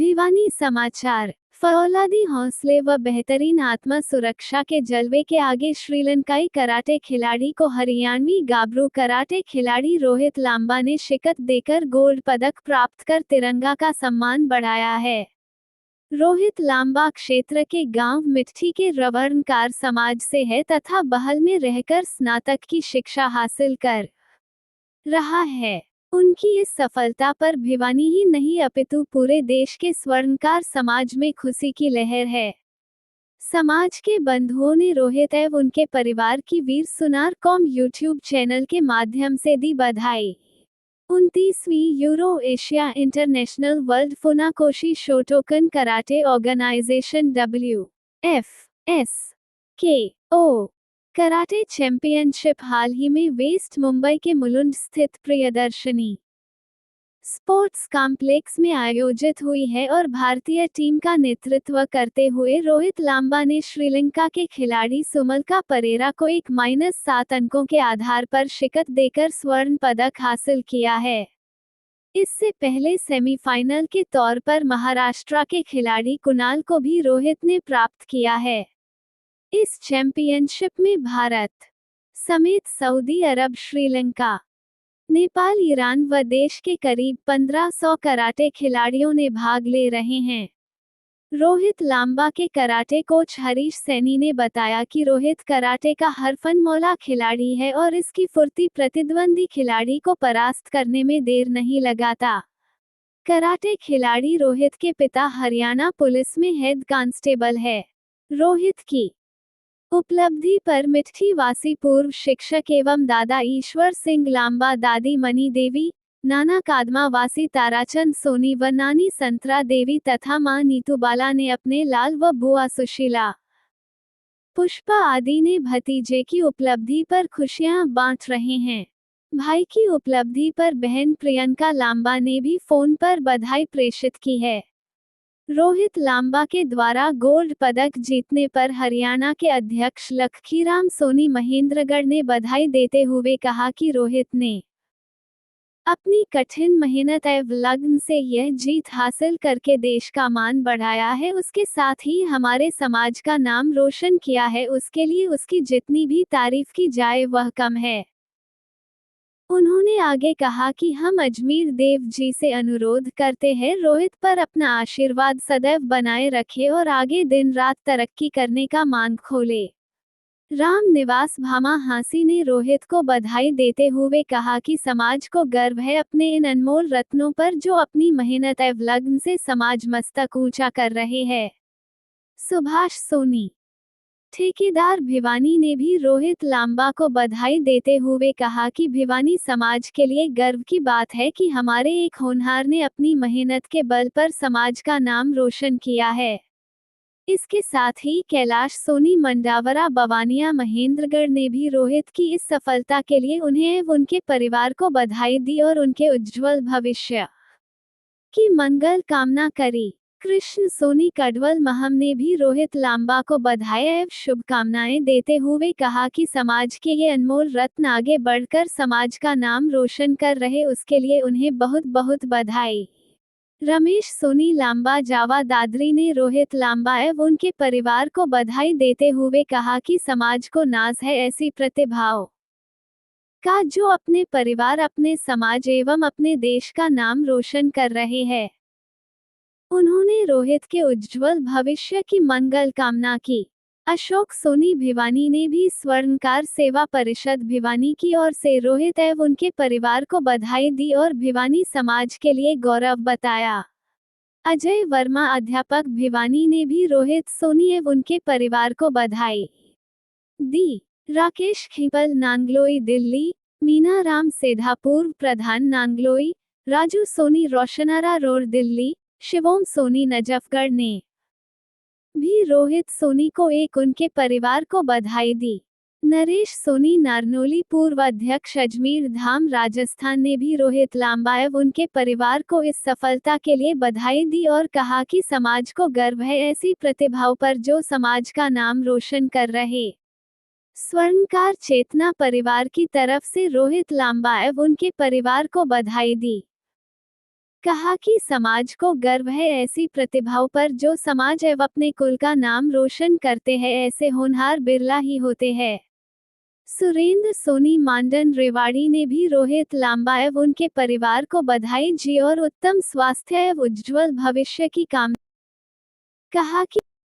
भिवानी समाचार। फौलादी हौसले व बेहतरीन आत्म सुरक्षा के जलवे के आगे श्रीलंकाई कराटे खिलाड़ी को हरियाणवी गाबरू कराटे खिलाड़ी रोहित लांबा ने शिकस्त देकर गोल्ड पदक प्राप्त कर तिरंगा का सम्मान बढ़ाया है। रोहित लांबा क्षेत्र के गांव मिट्ठी के रवर्णकार समाज से है तथा बहल में रहकर स्नातक की शिक्षा हासिल कर रहा है। उनकी इस सफलता पर भिवानी ही नहीं अपितु पूरे देश के स्वर्णकार समाज में खुशी की लहर है। समाज के बंधुओं ने रोहित एवं उनके परिवार की वीर सुनार कॉम यूट्यूब चैनल के माध्यम से दी बधाई। 29वीं Euro Asia international world Funakoshi Shotokan karate organization WFSKO karate championship हाल ही में वेस्ट मुंबई के मुलुंड स्थित प्रियदर्शनी स्पोर्ट्स कॉम्प्लेक्स में आयोजित हुई है और भारतीय टीम का नेतृत्व करते हुए रोहित लांबा ने श्रीलंका के खिलाड़ी सुमलका परेरा को 1-7 अंकों के आधार पर शिकस्त देकर स्वर्ण पदक हासिल किया है। इससे पहले सेमीफाइनल के तौर पर महाराष्ट्र के खिलाड़ी कुणाल को भी रोहित ने प्राप्त किया है। इस चैंपियनशिप में भारत समेत सऊदी अरब, श्रीलंका, नेपाल, ईरान व देश के करीब 1500 कराटे खिलाड़ियों ने भाग ले रहे हैं। रोहित लांबा के कराटे कोच हरीश सैनी ने बताया कि रोहित कराटे का हरफनमौला खिलाड़ी है और इसकी फुर्ती प्रतिद्वंदी खिलाड़ी को परास्त करने में देर नहीं लगाता। कराटे खिलाड़ी रोहित के पिता हरियाणा पुलिस में हेड कांस्टेबल है। रोहित की उपलब्धि पर मिट्ठी वासी पूर्व शिक्षक एवं दादा ईश्वर सिंह लांबा, दादी मनी देवी, नाना कादमा वासी ताराचंद सोनी व नानी संतरा देवी तथा मां नीतूबाला ने अपने लाल व बुआ सुशीला पुष्पा आदि ने भतीजे की उपलब्धि पर खुशियां बांट रहे हैं। भाई की उपलब्धि पर बहन प्रियंका लांबा ने भी फोन पर बधाई प्रेषित की है। रोहित लांबा के द्वारा गोल्ड पदक जीतने पर हरियाणा के अध्यक्ष लखीराम सोनी महेंद्रगढ़ ने बधाई देते हुए कहा कि रोहित ने अपनी कठिन मेहनत एवं लगन से यह जीत हासिल करके देश का मान बढ़ाया है, उसके साथ ही हमारे समाज का नाम रोशन किया है। उसके लिए उसकी जितनी भी तारीफ की जाए वह कम है। उन्होंने आगे कहा कि हम अजमेर देव जी से अनुरोध करते हैं रोहित पर अपना आशीर्वाद सदैव बनाए रखे और आगे दिन रात तरक्की करने का मार्ग खोले। राम निवास भामा हांसी ने रोहित को बधाई देते हुए कहा कि समाज को गर्व है अपने इन अनमोल रत्नों पर जो अपनी मेहनत एवं लगन से समाज मस्तक ऊंचा कर रहे हैं। सुभाष सोनी ठेकेदार भिवानी ने भी रोहित लांबा को बधाई देते हुए कहा कि भिवानी समाज के लिए गर्व की बात है कि हमारे एक होनहार ने अपनी मेहनत के बल पर समाज का नाम रोशन किया है। इसके साथ ही कैलाश सोनी मंडावरा बवानिया महेंद्रगढ़ ने भी रोहित की इस सफलता के लिए उन्हें एवं उनके परिवार को बधाई दी और उनके उज्जवल भविष्य की मंगल कामना करी। कृष्ण सोनी कड़वल महम ने भी रोहित लांबा को बधाई एवं शुभकामनाएं देते हुए कहा कि समाज के ये अनमोल रत्न आगे बढ़कर समाज का नाम रोशन कर रहे, उसके लिए उन्हें बहुत बहुत बधाई। रमेश सोनी लांबा जावा दादरी ने रोहित लांबा एवं उनके परिवार को बधाई देते हुए कहा कि समाज को नाज है ऐसी प्रतिभाओं का जो अपने परिवार, अपने समाज एवं अपने देश का नाम रोशन कर रहे हैं। उन्होंने रोहित के उज्जवल भविष्य की मंगल कामना की। अशोक सोनी भिवानी ने भी स्वर्णकार सेवा परिषद भिवानी की ओर से रोहित एवं उनके परिवार को बधाई दी और भिवानी समाज के लिए गौरव बताया। अजय वर्मा अध्यापक भिवानी ने भी रोहित सोनी एवं उनके परिवार को बधाई दी। राकेश खीपल नांगलोई दिल्ली, मीना राम सेधा पूर्व प्रधान नांगलोई, राजू सोनी रोशनारा रोड दिल्ली, शिवोम सोनी नजफगढ़ ने भी रोहित सोनी को एक उनके परिवार को बधाई दी। नरेश सोनी नारनोली पूर्व अध्यक्ष अजमेर धाम राजस्थान ने भी रोहित लांबा एवं उनके परिवार को इस सफलता के लिए बधाई दी और कहा कि समाज को गर्व है ऐसी प्रतिभाओं पर जो समाज का नाम रोशन कर रहे। स्वर्णकार चेतना परिवार की तरफ से रोहित लांबा एवं उनके परिवार को बधाई दी। कहा कि समाज को गर्व है ऐसी प्रतिभाओं पर जो समाज एवं अपने कुल का नाम रोशन करते हैं, ऐसे होनहार बिरला ही होते हैं। सुरेंद्र सोनी मांडन रेवाड़ी ने भी रोहित लांबा एवं उनके परिवार को बधाई दी और उत्तम स्वास्थ्य एवं उज्ज्वल भविष्य की कामना कहा कि